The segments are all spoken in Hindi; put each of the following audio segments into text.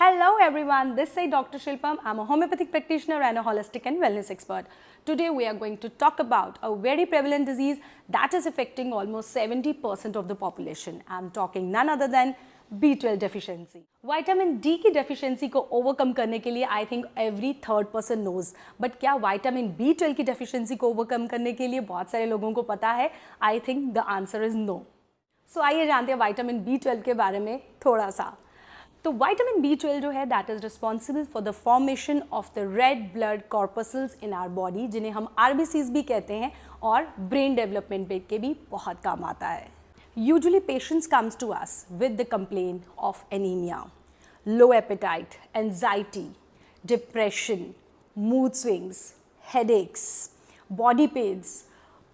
Hello everyone, this is Dr. Shilpam. I'm a homeopathic practitioner and a holistic and wellness expert. Today we are going to talk about a very prevalent disease that is affecting almost 70% of the population. I'm talking none other than B12 deficiency. Vitamin D की deficiency को overcome करने के लिए I think every third person knows. But क्या vitamin B12 की deficiency को overcome करने के लिए बहुत सारे लोगों को पता है? I think the answer is no. So आइए जानते हैं vitamin B12 के बारे में थोड़ा सा. तो विटामिन B12 जो है that is responsible for the formation of the red blood corpuscles in our body, जिन्हें हम RBCs भी कहते हैं, और ब्रेन डेवलपमेंट के भी बहुत काम आता है. Usually patients comes to us with the complain of anaemia, low appetite, anxiety, depression, mood swings, headaches, body pains,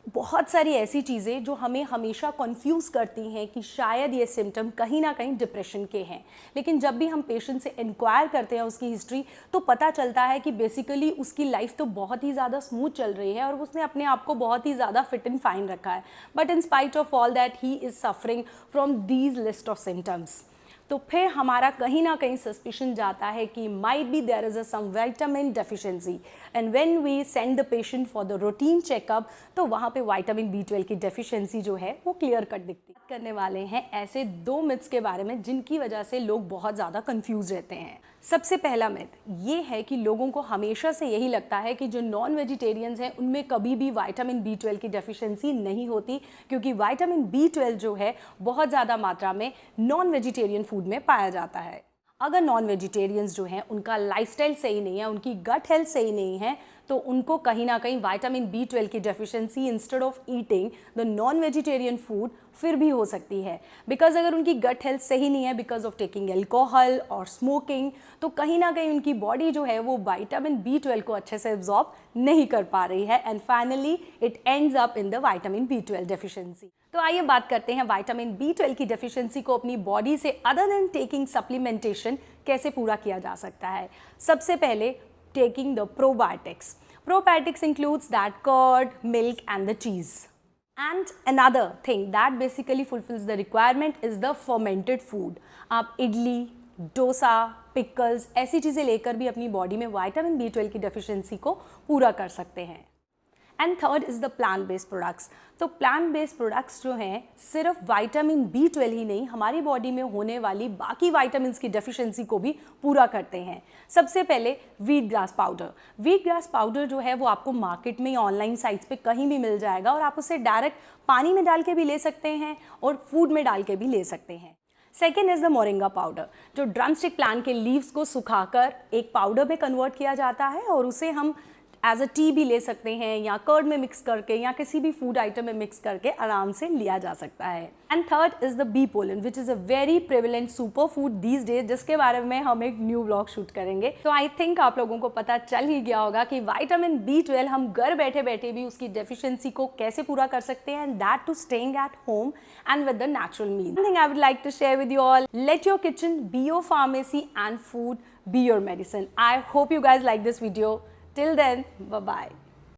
बहुत सारी ऐसी चीज़ें जो हमें हमेशा कंफ्यूज करती हैं कि शायद ये सिम्टम कहीं ना कहीं डिप्रेशन के हैं. लेकिन जब भी हम पेशेंट से इंक्वायर करते हैं उसकी हिस्ट्री, तो पता चलता है कि बेसिकली उसकी लाइफ तो बहुत ही ज़्यादा स्मूथ चल रही है और उसने अपने आप को बहुत ही ज़्यादा फिट एंड फाइन रखा है. But in spite of all that he is suffering from these list of symptoms. तो फिर हमारा कहीं ना कहीं सस्पिशन जाता है कि might be there is a some vitamin deficiency, and when we send the patient for the routine checkup, तो वहाँ पे विटामिन B12 की डेफिशिएंसी जो है वो क्लियर कट दिखती है. करने वाले हैं ऐसे 2 मिथ्स के बारे में जिनकी वजह से लोग बहुत ज़्यादा कंफ्यूज रहते हैं. सबसे पहला मिथ ये है कि लोगों को हमेशा से यही लगता है कि जो नॉन वेजिटेरियंस हैं उनमें कभी भी विटामिन B12 की डेफिशिएंसी नहीं होती, क्योंकि विटामिन B12 जो है बहुत ज़्यादा मात्रा में नॉन वेजिटेरियन फूड में पाया जाता है. अगर नॉन वेजिटेरियंस जो हैं उनका लाइफस्टाइल सही नहीं है, उनकी गट हेल्थ सही नहीं है, तो उनको कहीं ना कहीं विटामिन B12 की deficiency instead of eating the non vegetarian food फिर भी हो सकती है. बिकॉज अगर उनकी गट हेल्थ सही नहीं है बिकॉज ऑफ टेकिंग एल्कोहल और स्मोकिंग, तो कहीं ना कहीं उनकी बॉडी जो है वो विटामिन B12 को अच्छे से एब्जॉर्ब नहीं कर पा रही है, and finally it ends up in the vitamin B12 deficiency. तो आइए बात करते हैं विटामिन B12 की डेफिशिएंसी को अपनी बॉडी से अदर देन टेकिंग सप्लीमेंटेशन कैसे पूरा किया जा सकता है. सबसे पहले taking the probiotics. Probiotics includes that curd, milk and the cheese. And another thing that basically fulfills the requirement is the fermented food. आप इडली, डोसा, पिकल्स ऐसी चीज़ें लेकर भी अपनी बॉडी में विटामिन B12 की डेफिशिएंसी को पूरा कर सकते हैं. And third is the plant based products. तो प्लांट बेस्ड प्रोडक्ट्स जो हैं सिर्फ विटामिन B12 ही नहीं, हमारी बॉडी में होने वाली बाकी विटामिन्स की डेफिशिएंसी को भी पूरा करते हैं. सबसे पहले wheat grass powder. Wheat grass powder जो है वो आपको मार्केट में या ऑनलाइन साइट्स पे कहीं भी मिल जाएगा, और आप उसे डायरेक्ट पानी में डाल के भी ले सकते हैं और फूड में डाल के भी ले सकते हैं. Second is the moringa powder, जो ड्रमस्टिक प्लांट के लीव्स को सुखाकर एक पाउडर में कन्वर्ट किया जाता है, और उसे हम एज अ टी भी ले सकते हैं या कर्ड में मिक्स करके या किसी भी फूड आइटम में मिक्स करके आराम से लिया जा सकता है. And third is the bee pollen, which is a very prevalent super food these days, जिसके बारे में हम एक न्यू ब्लॉग शूट करेंगे. तो आई थिंक आप लोगों को पता चल ही गया होगा कि विटामिन B12 हम घर बैठे बैठे भी उसकी डेफिशिएंसी को कैसे पूरा कर सकते हैं, and that too staying at home and with the natural meal. One thing I would like to share with you all, let your kitchen be your pharmacy and food be your medicine. I hope you guys like this video. Till then, bye-bye.